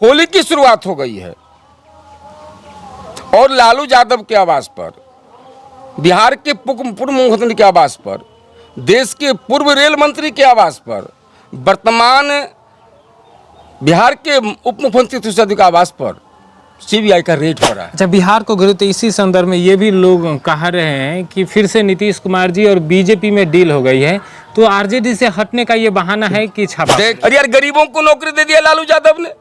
होली की शुरुआत हो गई है और लालू यादव के आवास पर, बिहार के पूर्व मुख्यमंत्री के आवास पर, देश के पूर्व रेल मंत्री के आवास पर, वर्तमान बिहार के उप मुख्यमंत्री तुषार के आवास पर सीबीआई का रेड हो रहा है। अच्छा, बिहार को घिरे तो इसी संदर्भ में ये भी लोग कह रहे हैं कि फिर से नीतीश कुमार जी और बीजेपी में डील हो गई है, तो आरजेडी से हटने का ये बहाना है कि छापा। अरे यार, गरीबों को नौकरी दे दिया लालू यादव ने,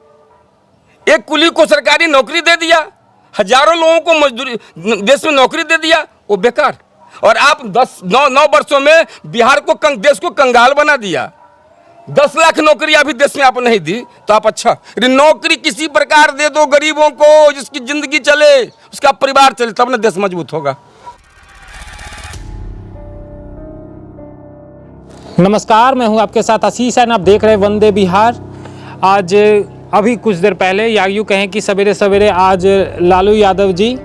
एक कुली को सरकारी नौकरी दे दिया, हजारों लोगों को मजदूरी देश में नौकरी दे दिया, वो बेकार। और आप 9 वर्षों में बिहार को देश को कंगाल बना दिया। 10 लाख नौकरी अभी देश में आप नहीं दी तो आप अच्छा नौकरी किसी प्रकार दे दो गरीबों को, जिसकी जिंदगी चले, उसका परिवार चले, तब ना देश मजबूत होगा। नमस्कार, मैं हूं आपके साथ आशीष है, आप देख रहे हैं वंदे बिहार। आज अभी कुछ देर पहले, या यूँ कहें कि सवेरे सवेरे आज लालू यादव जी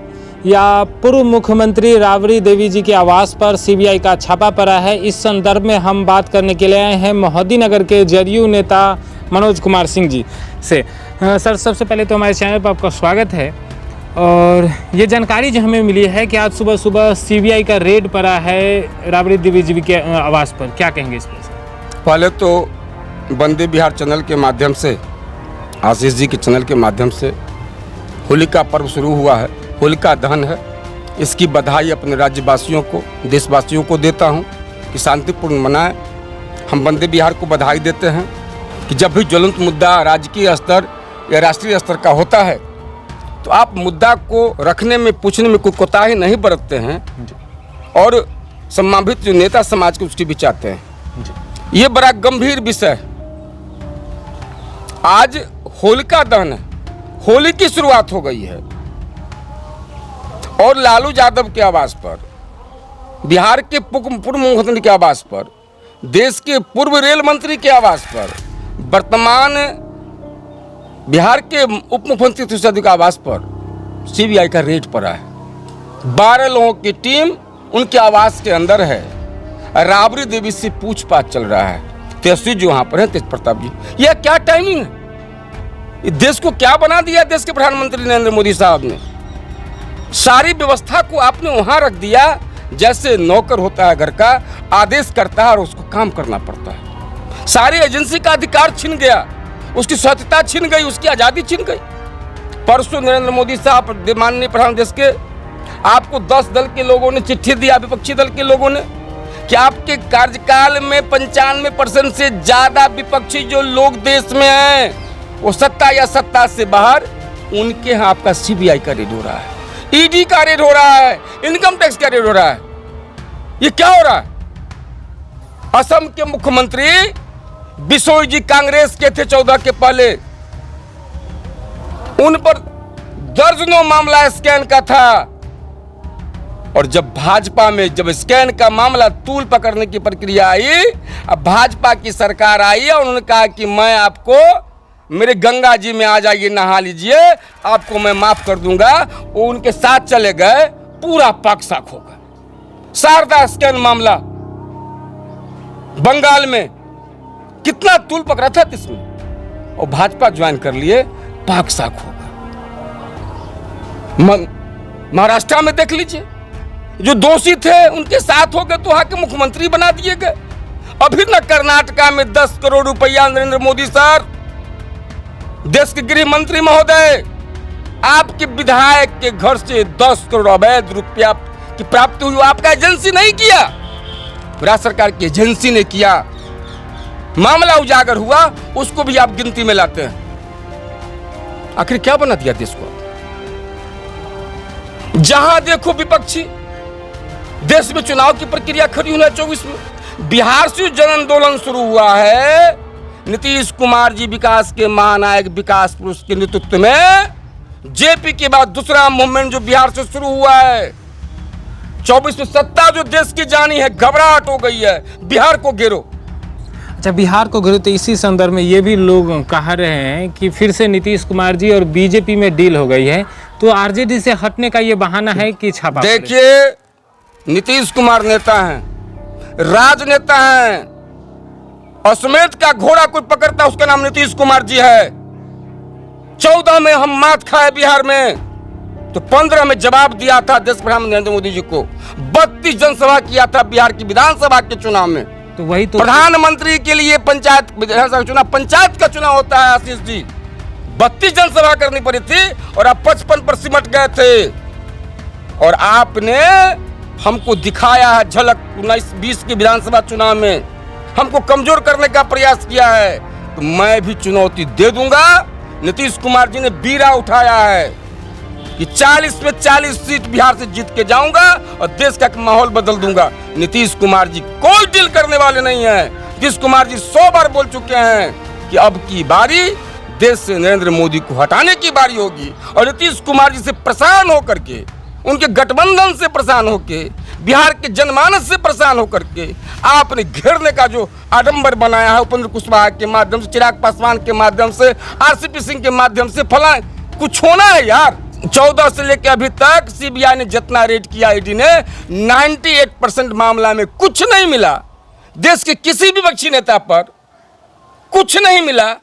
या पूर्व मुख्यमंत्री राबड़ी देवी जी के आवास पर सीबीआई का छापा पड़ा है। इस संदर्भ में हम बात करने के लिए आए हैं मोहद्दीनगर के जदयू नेता मनोज कुमार सिंह जी से। सर, सबसे पहले तो हमारे चैनल पर आपका स्वागत है। और ये जानकारी जो हमें मिली है कि आज सुबह सुबह सीबीआई का रेड पड़ा है राबड़ी देवी जी के आवास पर, क्या कहेंगे इस पर? पहले तो वंदे बिहार चैनल के माध्यम से, आशीष जी के चैनल के माध्यम से होली का पर्व शुरू हुआ है, होलिका दहन है। इसकी बधाई अपने राज्यवासियों को, देशवासियों को देता हूं कि शांतिपूर्ण मनाएं। हम वंदे बिहार को बधाई देते हैं कि जब भी ज्वलंत मुद्दा राजकीय स्तर या राष्ट्रीय स्तर का होता है तो आप मुद्दा को रखने में, पूछने में कोई कोताही नहीं बरतते हैं और संभावित जो नेता समाज को उसकी भी चाहते हैं। ये बड़ा गंभीर विषय। आज होलिका दहन है, होली की शुरुआत हो गई है और लालू यादव के आवास पर, बिहार के पूर्व मुख्यमंत्री के आवास पर, देश के पूर्व रेल मंत्री के आवास पर, वर्तमान बिहार के उप मुख्यमंत्री तुषार के आवास पर सीबीआई का रेड पड़ा है। 12 लोगों की टीम उनके आवास के अंदर है। राबड़ी देवी से पूछताछ चल रहा है। तेजस्वी जी वहां पर है, तेज प्रताप जी। यह क्या टाइमिंग है? देश को क्या बना दिया देश के प्रधानमंत्री नरेंद्र मोदी साहब ने? सारी व्यवस्था को आपने वहां रख दिया जैसे नौकर होता है घर का, आदेश करता है और उसको काम करना पड़ता है। सारी एजेंसी का अधिकार छिन गया, उसकी स्वतंत्रता छिन गई, उसकी आजादी छिन गई। परसों नरेंद्र मोदी साहब, माननीय प्रधानमंत्री देश के, आपको 10 दल के लोगों ने चिट्ठी दिया, विपक्षी दल के लोगों ने, कि आपके कार्यकाल में 95% से ज्यादा विपक्षी जो लोग देश में हैं वो सत्ता या सत्ता से बाहर, उनके यहाँ आपका सीबीआई का रेड हो रहा है, ईडी का रेड हो रहा है, इनकम टैक्स का रेड हो रहा है। ये क्या हो रहा है? असम के मुख्यमंत्री बिशोई जी कांग्रेस के थे 14 के पहले, उन पर दर्जनों मामला स्कैन का था। और जब भाजपा में जब स्कैन का मामला तूल पकड़ने की प्रक्रिया आई, अब भाजपा की सरकार आई और उन्होंने कहा कि मैं आपको मेरे गंगा जी में आ जाइए, नहा लीजिए, आपको मैं माफ कर दूंगा। वो उनके साथ चले गए, पूरा पाक साफ हो गया। शारदा स्कैन मामला बंगाल में कितना तूल पकड़ा था इसमें, और भाजपा ज्वाइन कर लिए, पाक साफ हो गया। महाराष्ट्र में देख लीजिए, जो दोषी थे उनके साथ हो गए तो वहां के मुख्यमंत्री बना दिए गए। अभी न कर्नाटका में 10 करोड़ रुपया नरेंद्र मोदी सर, देश के गृह मंत्री महोदय, आपके विधायक के घर से 10 करोड़ अवैध रुपया की प्राप्ति हुई, आपका एजेंसी नहीं किया, राज्य सरकार की एजेंसी ने किया। मामला उजागर हुआ, उसको भी आप गिनती में लाते हैं। आखिर क्या बना दिया देश को? जहां देखो विपक्षी, देश में चुनाव की प्रक्रिया खड़ी हुई है 24 में। बिहार से जन आंदोलन शुरू हुआ है, नीतीश कुमार जी विकास के महानायक, विकास पुरुष के नेतृत्व में जेपी के बाद दूसरा मूवमेंट जो बिहार से शुरू हुआ है। 24 में सत्ता जो देश की जानी है, घबराहट हो गई है, बिहार को घेरो। अच्छा, बिहार को घिरे तो इसी संदर्भ में ये भी लोग कह रहे हैं कि फिर से नीतीश कुमार जी और बीजेपी में डील हो गई है, तो आरजेडी से हटने का ये बहाना है कि छापा। देखिए, नीतीश कुमार नेता हैं, राजनेता हैं, अश्वमेध का घोड़ा कोई पकड़ता है उसका नाम नीतीश कुमार जी है। 14 में हम मात खाए बिहार में, तो 15 में जवाब दिया था देश प्रधानमंत्री नरेंद्र मोदी जी को। 32 जनसभा किया था बिहार की विधानसभा के चुनाव में। तो वही तो प्रधानमंत्री के लिए पंचायत विधानसभा चुनाव, पंचायत का चुनाव होता है आशीष जी। 32 जनसभा करनी पड़ी थी और आप 55 पर सिमट गए थे। और आपने हमको दिखाया है झलक 19-20 के विधानसभा चुनाव में, हमको कमजोर करने का प्रयास किया है। तो मैं भी चुनौती दे दूंगा। नीतीश कुमार जी ने बीड़ा उठाया है कि 40 में 40 सीट बिहार से जीत के जाऊंगा और देश का माहौल बदल दूंगा। नीतीश कुमार जी कोई डील करने वाले नहीं है। नीतीश कुमार जी 100 बार बोल चुके हैं कि अब की बारी देश से नरेंद्र मोदी को हटाने की बारी होगी। और नीतीश कुमार जी से परेशान होकर के, उनके गठबंधन से परेशान होकर, बिहार के जनमानस से परेशान होकर के आपने घेरने का जो आडंबर बनाया है, उपेंद्र कुशवाहा के माध्यम से, चिराग पासवान के माध्यम से, आरसीपी सिंह के माध्यम से, फला कुछ होना है यार। 14 से लेकर अभी तक सीबीआई ने जितना रेड किया, ईडी ने 98% मामला में कुछ नहीं मिला। देश के किसी भी विपक्षी नेता पर कुछ नहीं मिला,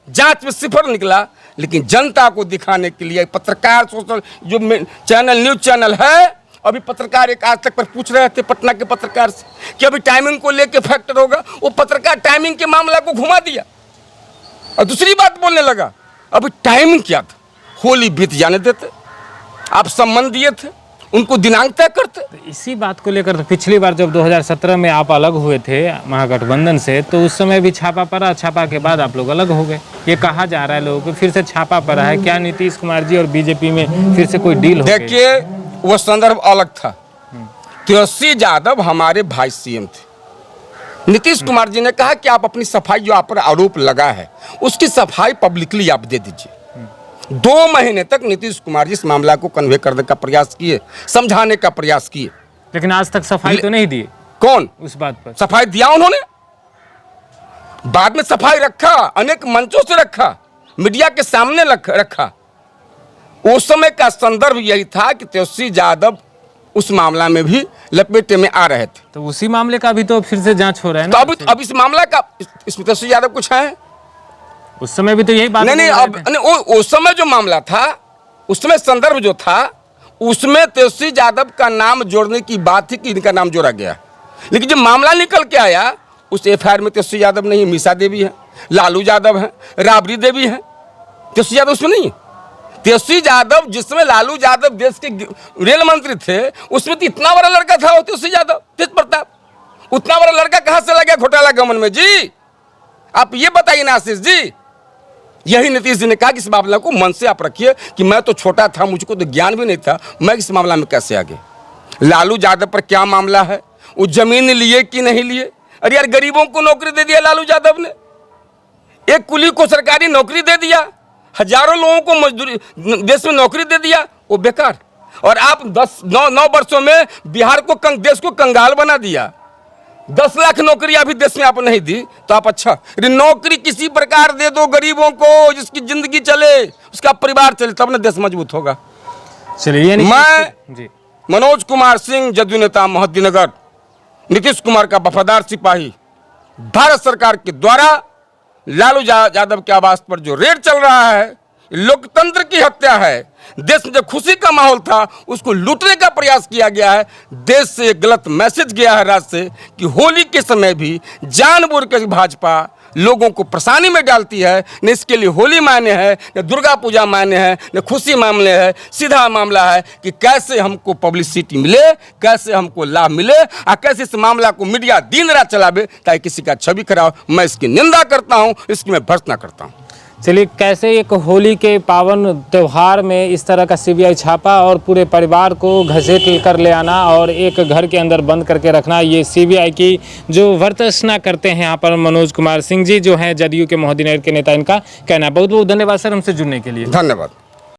जांच में 0 निकला। लेकिन जनता को दिखाने के लिए पत्रकार, सोशल जो चैनल, न्यूज चैनल है, अभी पत्रकार एक आज तक पर पूछ रहे थे पटना के पत्रकार से कि अभी टाइमिंग को लेके फैक्टर होगा। वो पत्रकार टाइमिंग के मामला को घुमा दिया और दूसरी बात बोलने लगा। अभी टाइमिंग क्या था? होली बीत जाने देते, आप सम्मान दिए थे, उनको दिनांक तय करते। तो इसी बात को लेकर तो पिछली बार जब 2017 में आप अलग हुए थे महागठबंधन से, तो उस समय भी छापा पड़ा, छापा के बाद आप लोग अलग हो गए। ये कहा जा रहा है लोगों को फिर से छापा पड़ा है, क्या नीतीश कुमार जी और बीजेपी में फिर से कोई डील हो गई? देखिए, वो संदर्भ अलग था। तेजस्वी यादव हमारे भाई सीएम थे। नीतीश कुमार जी ने कहा कि आप अपनी सफाई, जो आप पर आरोप लगा है, उसकी सफाई पब्लिकली आप दे दीजिए। 2 महीने तक नीतीश कुमार जी इस मामला को कन्वे करने का प्रयास किए, समझाने का प्रयास किए, लेकिन आज तक सफाई तो नहीं दी। कौन उस बात पर सफाई दिया? उन्होंने बाद में सफाई रखा, अनेक मंचों से रखा, मीडिया के सामने रखा। उस समय का संदर्भ यही था कि तेजस्वी यादव उस मामला में भी लपेटे में आ रहे थे। तो उसी मामले का भी तो फिर से जांच हो रहा है तो ना। अब इस मामला का, इसमें तेजस्वी यादव कुछ है? उस समय भी तो यही बात नहीं, अब उस समय जो मामला था, उस समय संदर्भ जो था, उसमें तेजस्वी यादव का नाम जोड़ने की बात थी कि इनका नाम जोड़ा गया। लेकिन जब मामला निकल के आया, उस एफआईआर में तेजस्वी यादव नहीं, मीसा देवी है, लालू यादव है, राबड़ी देवी है, तेजस्वी यादव उसमें नहीं है। तेजस्वी यादव, जिसमें लालू यादव देश के रेल मंत्री थे, उसमें तो इतना बड़ा लड़का था वो तेजस्वी यादव, तेज प्रताप। उतना बड़ा लड़का कहां से लगा घोटाला गमन में जी? आप ये बताइए ना आशीष जी। यही नीतीश जी ने कहा कि इस मामला को मन से आप रखिए कि मैं तो छोटा था, मुझको तो ज्ञान भी नहीं था, मैं इस मामला में कैसे आगे। लालू यादव पर क्या मामला है? वो जमीन लिए कि नहीं लिए? अरे यार, गरीबों को नौकरी दे दिया लालू यादव ने, एक कुली को सरकारी नौकरी दे दिया, हजारों लोगों को मजदूरी देश में नौकरी दे दिया, वो बेकार। और आप 9 वर्षों में बिहार को, देश को कंगाल बना दिया। 10 लाख नौकरी अभी देश में आप नहीं दी, तो आप अच्छा नौकरी किसी प्रकार दे दो गरीबों को, जिसकी जिंदगी चले, उसका परिवार चले, तब ना देश मजबूत होगा। चलिए, मैं मनोज कुमार सिंह, जदयू नेता, मोहद्दीनगर, नीतीश कुमार का वफादार सिपाही, भारत सरकार के द्वारा लालू यादव के आवास पर जो रेड चल रहा है, लोकतंत्र की हत्या है। देश में जो खुशी का माहौल था, उसको लूटने का प्रयास किया गया है। देश से एक गलत मैसेज गया है राज्य से कि होली के समय भी जानबूझ कर भाजपा लोगों को परेशानी में डालती है। न इसके लिए होली मायने है, न दुर्गा पूजा मायने है, न खुशी मामले है। सीधा मामला है कि कैसे हमको पब्लिसिटी मिले, कैसे हमको लाभ मिले, और कैसे इस मामला को मीडिया दिन रात चलावे ताकि किसी का छवि खराब। मैं इसकी निंदा करता हूँ, इसकी मैं भर्त्सना करता हूँ। चलिए, कैसे एक होली के पावन त्यौहार में इस तरह का सीबीआई छापा और पूरे परिवार को घसीट कर ले आना और एक घर के अंदर बंद करके रखना, ये सीबीआई की जो भर्त्सना करते हैं यहाँ पर मनोज कुमार सिंह जी, जो हैं जदयू के मोहद्दीनगर के नेता, इनका कहना है। बहुत बहुत धन्यवाद सर हमसे जुड़ने के लिए। धन्यवाद।